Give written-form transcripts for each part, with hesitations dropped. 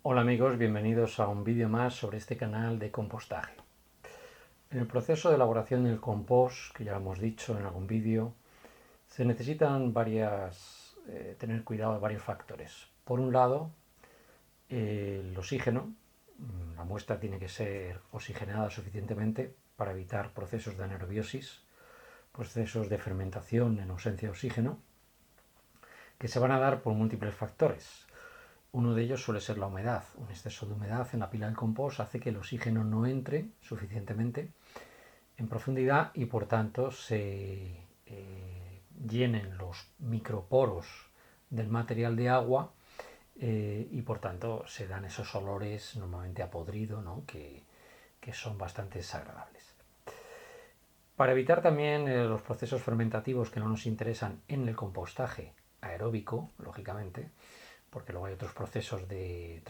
Hola amigos, bienvenidos a un vídeo más sobre este canal de compostaje. En el proceso de elaboración del compost, que ya lo hemos dicho en algún vídeo, se necesitan tener cuidado de varios factores. Por un lado, el oxígeno. La muestra tiene que ser oxigenada suficientemente para evitar procesos de anaerobiosis, procesos de fermentación en ausencia de oxígeno, que se van a dar por múltiples factores. Uno de ellos suele ser la humedad. Un exceso de humedad en la pila del compost hace que el oxígeno no entre suficientemente en profundidad y por tanto se llenen los microporos del material de agua y por tanto se dan esos olores normalmente a podrido, ¿no? que son bastante desagradables. Para evitar también los procesos fermentativos que no nos interesan en el compostaje aeróbico, lógicamente, porque luego hay otros procesos de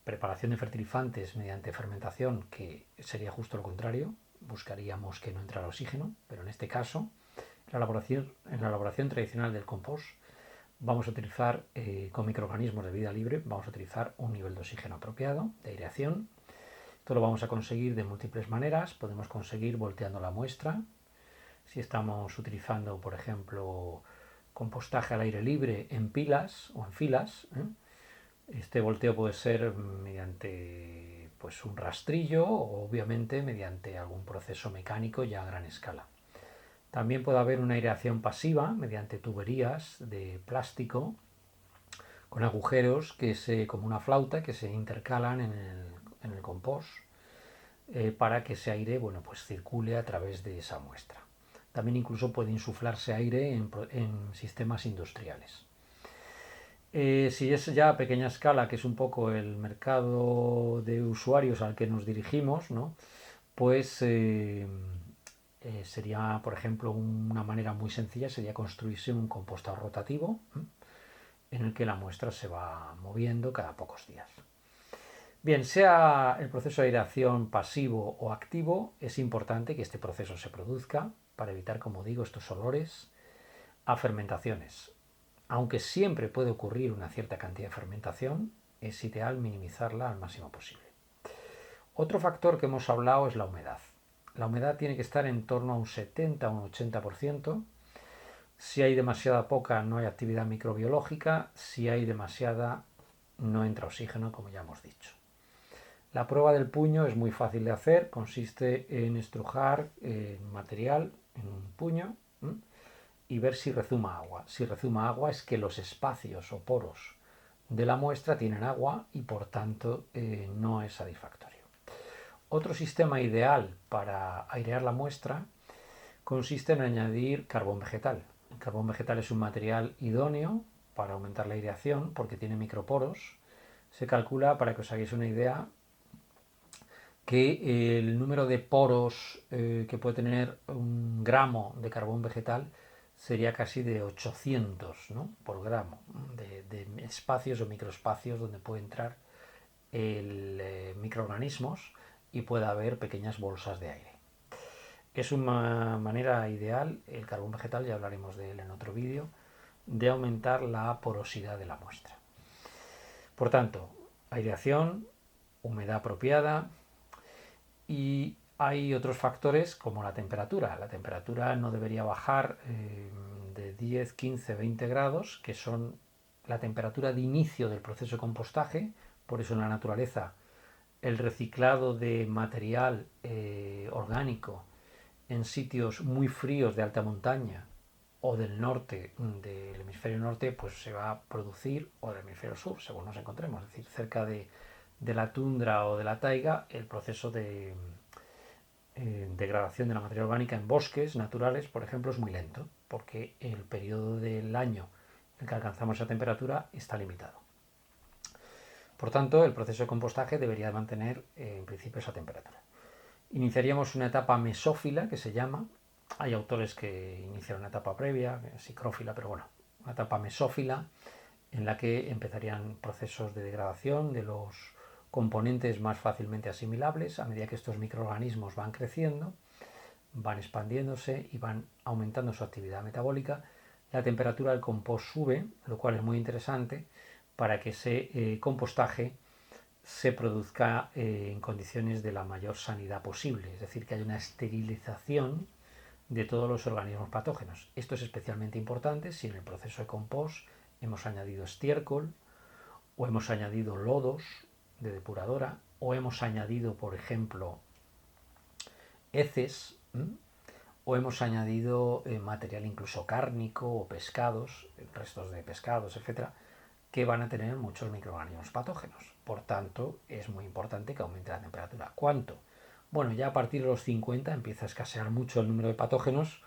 preparación de fertilizantes mediante fermentación que sería justo lo contrario, buscaríamos que no entrara oxígeno, pero en este caso, en la elaboración tradicional del compost, vamos a utilizar con microorganismos de vida libre, vamos a utilizar un nivel de oxígeno apropiado, de aireación. Esto lo vamos a conseguir de múltiples maneras. Podemos conseguir volteando la muestra. Si estamos utilizando, por ejemplo, compostaje al aire libre en pilas o en filas, este volteo puede ser mediante pues, un rastrillo o obviamente mediante algún proceso mecánico ya a gran escala. También puede haber una aireación pasiva mediante tuberías de plástico con agujeros como una flauta que se intercalan en el compost para que ese aire pues circule a través de esa muestra. También incluso puede insuflarse aire en sistemas industriales. Si es ya a pequeña escala, que es un poco el mercado de usuarios al que nos dirigimos, ¿no? pues sería, por ejemplo, una manera muy sencilla sería construirse un compostador rotativo en el que la muestra se va moviendo cada pocos días. Bien, sea el proceso de aireación pasivo o activo, es importante que este proceso se produzca para evitar, como digo, estos olores a fermentaciones. Aunque siempre puede ocurrir una cierta cantidad de fermentación, es ideal minimizarla al máximo posible. Otro factor que hemos hablado es la humedad. La humedad tiene que estar en torno a un 70 o un 80%. Si hay demasiada poca, no hay actividad microbiológica. Si hay demasiada, no entra oxígeno, como ya hemos dicho. La prueba del puño es muy fácil de hacer. Consiste en estrujar material en un puño y ver si rezuma agua. Si rezuma agua es que los espacios o poros de la muestra tienen agua y por tanto no es satisfactorio. Otro sistema ideal para airear la muestra consiste en añadir carbón vegetal. El carbón vegetal es un material idóneo para aumentar la aireación porque tiene microporos. Se calcula, para que os hagáis una idea, que el número de poros que puede tener un gramo de carbón vegetal sería casi de 800, ¿no? por gramo de espacios o microespacios donde puede entrar microorganismos y puede haber pequeñas bolsas de aire. Es una manera ideal, el carbón vegetal, ya hablaremos de él en otro vídeo, de aumentar la porosidad de la muestra. Por tanto, aireación, humedad apropiada, y hay otros factores como la temperatura. La temperatura no debería bajar de 10, 15, 20 grados, que son la temperatura de inicio del proceso de compostaje. Por eso en la naturaleza el reciclado de material orgánico en sitios muy fríos de alta montaña o del norte, del hemisferio norte, pues se va a producir, o del hemisferio sur, según nos encontremos, es decir, cerca de la tundra o de la taiga, el proceso de degradación de la materia orgánica en bosques naturales, por ejemplo, es muy lento, porque el periodo del año en que alcanzamos esa temperatura está limitado. Por tanto, el proceso de compostaje debería mantener en principio esa temperatura. Iniciaríamos una etapa mesófila, que se llama. Hay autores que inician una etapa previa, psicrófila, pero bueno, una etapa mesófila en la que empezarían procesos de degradación de los componentes más fácilmente asimilables a medida que estos microorganismos van creciendo, van expandiéndose y van aumentando su actividad metabólica. La temperatura del compost sube, lo cual es muy interesante para que ese compostaje se produzca en condiciones de la mayor sanidad posible, es decir, que haya una esterilización de todos los organismos patógenos. Esto es especialmente importante si en el proceso de compost hemos añadido estiércol o hemos añadido lodos de depuradora o hemos añadido, por ejemplo, heces, o hemos añadido material incluso cárnico o pescados, restos de pescados, etcétera, que van a tener muchos microorganismos patógenos. Por tanto, es muy importante que aumente la temperatura. ¿Cuánto? Bueno, ya a partir de los 50 empieza a escasear mucho el número de patógenos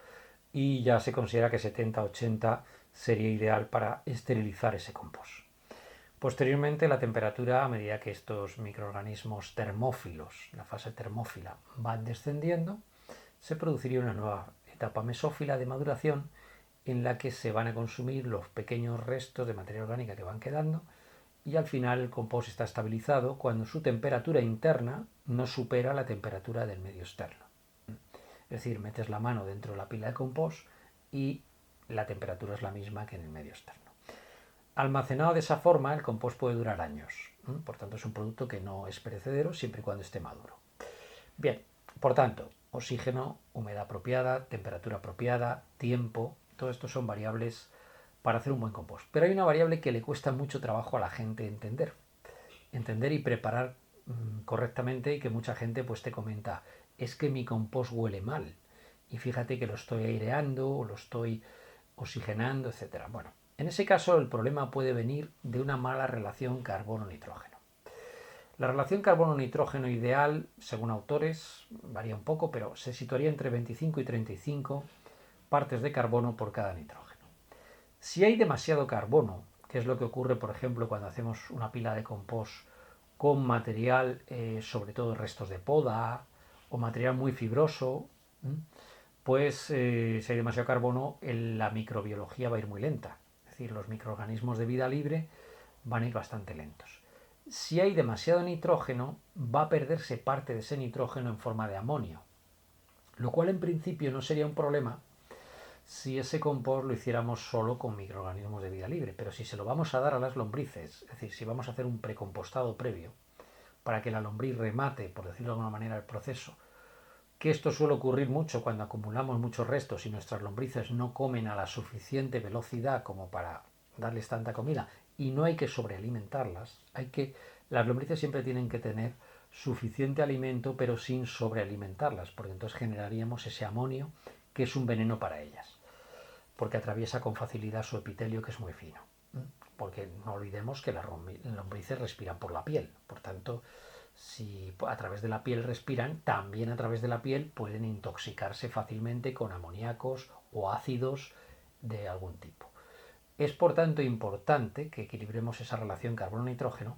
y ya se considera que 70-80 sería ideal para esterilizar ese compost. Posteriormente, la temperatura, a medida que estos microorganismos termófilos, la fase termófila, van descendiendo, se produciría una nueva etapa mesófila de maduración en la que se van a consumir los pequeños restos de materia orgánica que van quedando y al final el compost está estabilizado cuando su temperatura interna no supera la temperatura del medio externo. Es decir, metes la mano dentro de la pila de compost y la temperatura es la misma que en el medio externo. Almacenado de esa forma, el compost puede durar años. Por tanto, es un producto que no es perecedero siempre y cuando esté maduro. Bien, por tanto, oxígeno, humedad apropiada, temperatura apropiada, tiempo, todo esto son variables para hacer un buen compost. Pero hay una variable que le cuesta mucho trabajo a la gente entender y preparar correctamente, y que mucha gente pues te comenta, es que mi compost huele mal y fíjate que lo estoy aireando o lo estoy oxigenando, etcétera. Bueno, en ese caso el problema puede venir de una mala relación carbono-nitrógeno. La relación carbono-nitrógeno ideal, según autores, varía un poco, pero se situaría entre 25 y 35 partes de carbono por cada nitrógeno. Si hay demasiado carbono, que es lo que ocurre, por ejemplo, cuando hacemos una pila de compost con material, sobre todo restos de poda o material muy fibroso, pues si hay demasiado carbono, la microbiología va a ir muy lenta. Es decir, los microorganismos de vida libre van a ir bastante lentos. Si hay demasiado nitrógeno, va a perderse parte de ese nitrógeno en forma de amonio, lo cual en principio no sería un problema si ese compost lo hiciéramos solo con microorganismos de vida libre, pero si se lo vamos a dar a las lombrices, es decir, si vamos a hacer un precompostado previo para que la lombriz remate, por decirlo de alguna manera, el proceso, que esto suele ocurrir mucho cuando acumulamos muchos restos y nuestras lombrices no comen a la suficiente velocidad como para darles tanta comida, y no hay que sobrealimentarlas, las lombrices siempre tienen que tener suficiente alimento pero sin sobrealimentarlas, porque entonces generaríamos ese amonio que es un veneno para ellas, porque atraviesa con facilidad su epitelio, que es muy fino. Porque no olvidemos que las lombrices respiran por la piel, por tanto, si a través de la piel respiran, también a través de la piel pueden intoxicarse fácilmente con amoníacos o ácidos de algún tipo. Es por tanto importante que equilibremos esa relación carbono-nitrógeno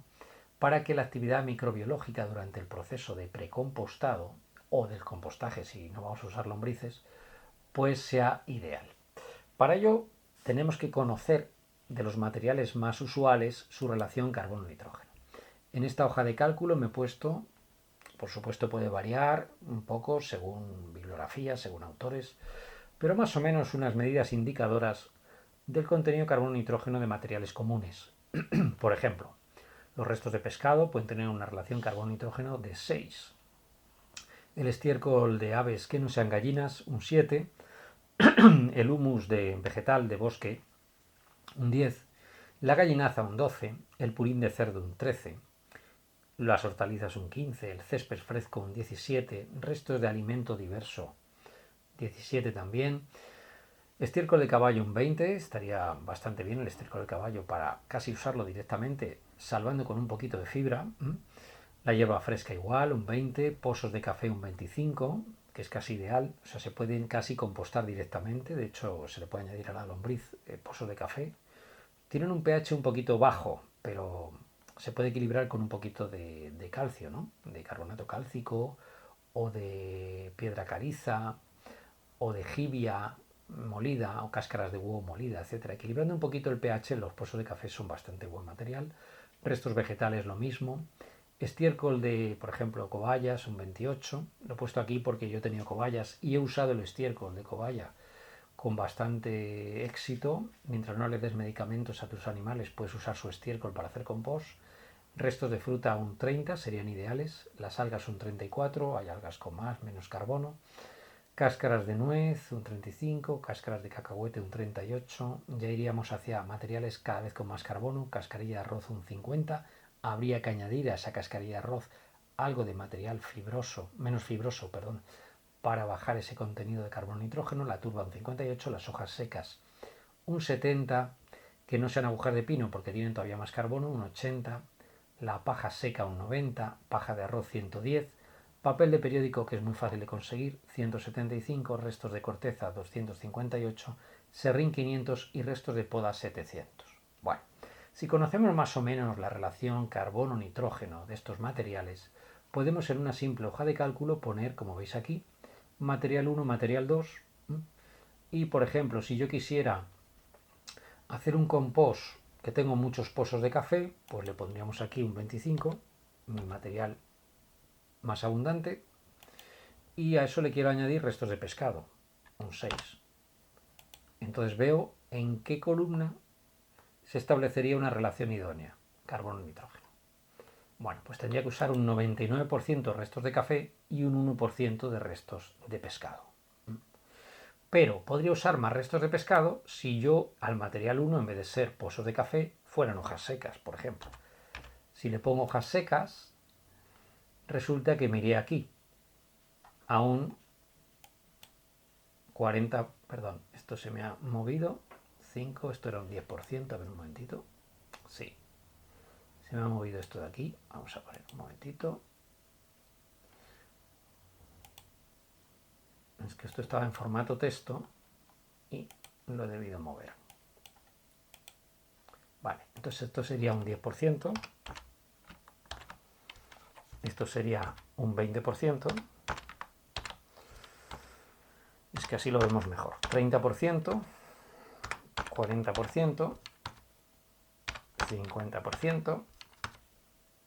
para que la actividad microbiológica durante el proceso de precompostado o del compostaje, si no vamos a usar lombrices, pues sea ideal. Para ello tenemos que conocer de los materiales más usuales su relación carbono-nitrógeno. En esta hoja de cálculo me he puesto, por supuesto puede variar un poco según bibliografía, según autores, pero más o menos unas medidas indicadoras del contenido carbono-nitrógeno de materiales comunes. Por ejemplo, los restos de pescado pueden tener una relación carbono-nitrógeno de 6. El estiércol de aves que no sean gallinas, un 7. El humus vegetal de bosque, un 10. La gallinaza, un 12. El purín de cerdo, un 13. Las hortalizas, un 15. El césped fresco, un 17. Restos de alimento diverso, 17 también. Estiércol de caballo, un 20. Estaría bastante bien el estiércol de caballo para casi usarlo directamente, salvando con un poquito de fibra. La hierba fresca igual, un 20. Pozos de café, un 25, que es casi ideal. O sea, se pueden casi compostar directamente. De hecho, se le puede añadir a la lombriz pozos de café. Tienen un pH un poquito bajo, pero se puede equilibrar con un poquito de calcio, ¿no? De carbonato cálcico o de piedra caliza o de jibia molida o cáscaras de huevo molida, etcétera. Equilibrando un poquito el pH, los pozos de café son bastante buen material. Restos vegetales lo mismo. Estiércol de, por ejemplo, cobayas, un 28. Lo he puesto aquí porque yo he tenido cobayas y he usado el estiércol de cobaya con bastante éxito. Mientras no le des medicamentos a tus animales, puedes usar su estiércol para hacer compost. Restos de fruta un 30 serían ideales. Las algas un 34, hay algas con más, menos carbono. Cáscaras de nuez un 35, cáscaras de cacahuete un 38. Ya iríamos hacia materiales cada vez con más carbono. Cascarilla de arroz un 50. Habría que añadir a esa cascarilla de arroz algo de material fibroso, menos fibroso, perdón, para bajar ese contenido de carbono nitrógeno. La turba un 58, las hojas secas un 70, que no sean agujas de pino porque tienen todavía más carbono, un 80, la paja seca un 90, paja de arroz 110, papel de periódico, que es muy fácil de conseguir, 175, restos de corteza 258, serrín 500 y restos de poda 700. Bueno, si conocemos más o menos la relación carbono-nitrógeno de estos materiales, podemos en una simple hoja de cálculo poner, como veis aquí, material 1, material 2, y por ejemplo, si yo quisiera hacer un compost que tengo muchos pozos de café, pues le pondríamos aquí un 25, mi material más abundante, y a eso le quiero añadir restos de pescado, un 6. Entonces veo en qué columna se establecería una relación idónea, carbono-nitrógeno. Bueno, pues tendría que usar un 99% de restos de café y un 1% de restos de pescado. Pero podría usar más restos de pescado si yo al material 1, en vez de ser pozos de café, fueran hojas secas, por ejemplo. Si le pongo hojas secas, resulta que me iré aquí a un 40, perdón, esto se me ha movido, 5, esto era un 10%, a ver un momentito, sí, se me ha movido esto de aquí, vamos a poner un momentito, es que esto estaba en formato texto y lo he debido mover. Vale, entonces esto sería un 10%, esto sería un 20%, es que así lo vemos mejor, 30%, 40%, 50%,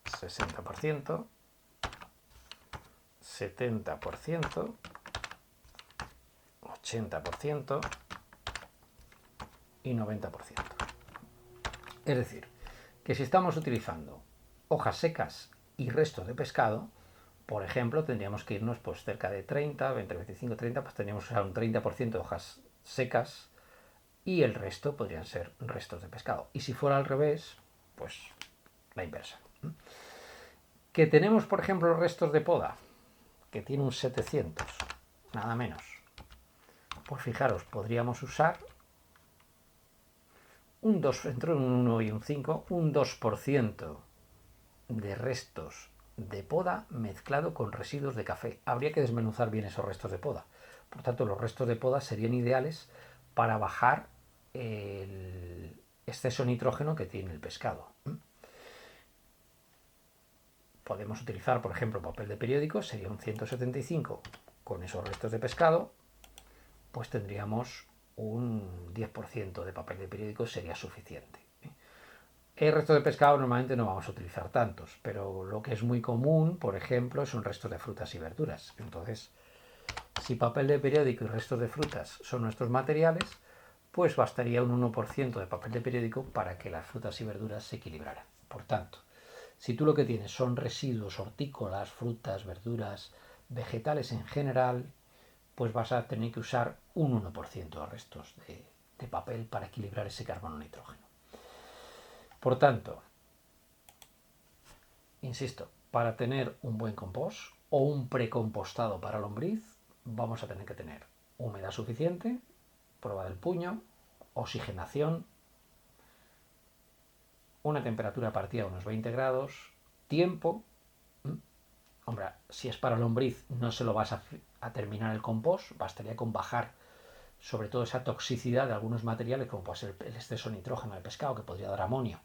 60%, 70%, 80% y 90%. Es decir, que si estamos utilizando hojas secas y restos de pescado, por ejemplo, tendríamos que irnos pues cerca de 30, 20, 25, 30, pues tendríamos que usar un 30% de hojas secas y el resto podrían ser restos de pescado. Y si fuera al revés, pues la inversa. Que tenemos, por ejemplo, restos de poda, que tiene un 700, nada menos. Pues fijaros, podríamos usar un 2, entre un 1 y un 5, un 2% de restos de poda mezclado con residuos de café. Habría que desmenuzar bien esos restos de poda. Por tanto, los restos de poda serían ideales para bajar el exceso de nitrógeno que tiene el pescado. Podemos utilizar, por ejemplo, papel de periódico, sería un 175 con esos restos de pescado, pues tendríamos un 10% de papel de periódico, sería suficiente. El resto de pescado normalmente no vamos a utilizar tantos, pero lo que es muy común, por ejemplo, son restos de frutas y verduras. Entonces, si papel de periódico y restos de frutas son nuestros materiales, pues bastaría un 1% de papel de periódico para que las frutas y verduras se equilibraran. Por tanto, si tú lo que tienes son residuos hortícolas, frutas, verduras, vegetales en general, pues vas a tener que usar un 1% de restos de papel para equilibrar ese carbono-nitrógeno. Por tanto, insisto, para tener un buen compost o un precompostado para lombriz, vamos a tener que tener humedad suficiente, prueba del puño, oxigenación, una temperatura partida a unos 20 grados, tiempo. Hombre, si es para lombriz no se lo vas a terminar el compost, bastaría con bajar sobre todo esa toxicidad de algunos materiales como puede ser el exceso de nitrógeno del pescado que podría dar amonio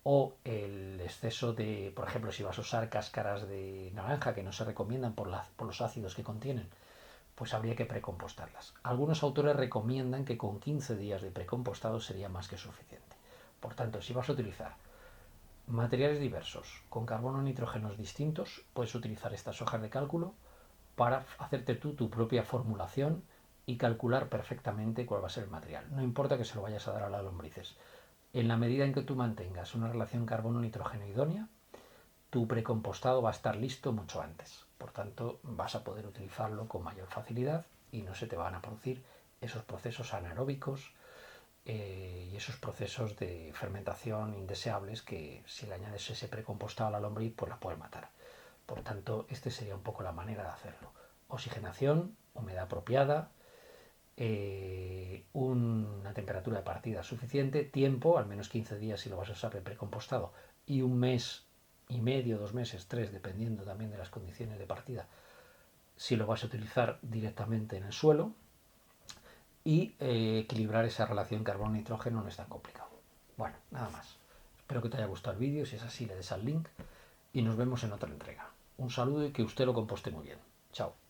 o el exceso de, por ejemplo, si vas a usar cáscaras de naranja que no se recomiendan por los ácidos que contienen, pues habría que precompostarlas. Algunos autores recomiendan que con 15 días de precompostado sería más que suficiente. Por tanto, si vas a utilizar materiales diversos con carbono y nitrógenos distintos, puedes utilizar estas hojas de cálculo para hacerte tú tu propia formulación y calcular perfectamente cuál va a ser el material. No importa que se lo vayas a dar a las lombrices. En la medida en que tú mantengas una relación carbono-nitrógeno idónea, tu precompostado va a estar listo mucho antes. Por tanto, vas a poder utilizarlo con mayor facilidad y no se te van a producir esos procesos anaeróbicos y esos procesos de fermentación indeseables que si le añades ese precompostado a la lombriz, pues la puedes matar. Por tanto, esta sería un poco la manera de hacerlo. Oxigenación, humedad apropiada, una temperatura de partida suficiente, tiempo, al menos 15 días si lo vas a usar de precompostado, y 1 mes y medio, 2 meses, 3, dependiendo también de las condiciones de partida, si lo vas a utilizar directamente en el suelo, y equilibrar esa relación carbono-nitrógeno no es tan complicado. Bueno, nada más. Espero que te haya gustado el vídeo, si es así le des al link y nos vemos en otra entrega. Un saludo y que usted lo composte muy bien. Chao.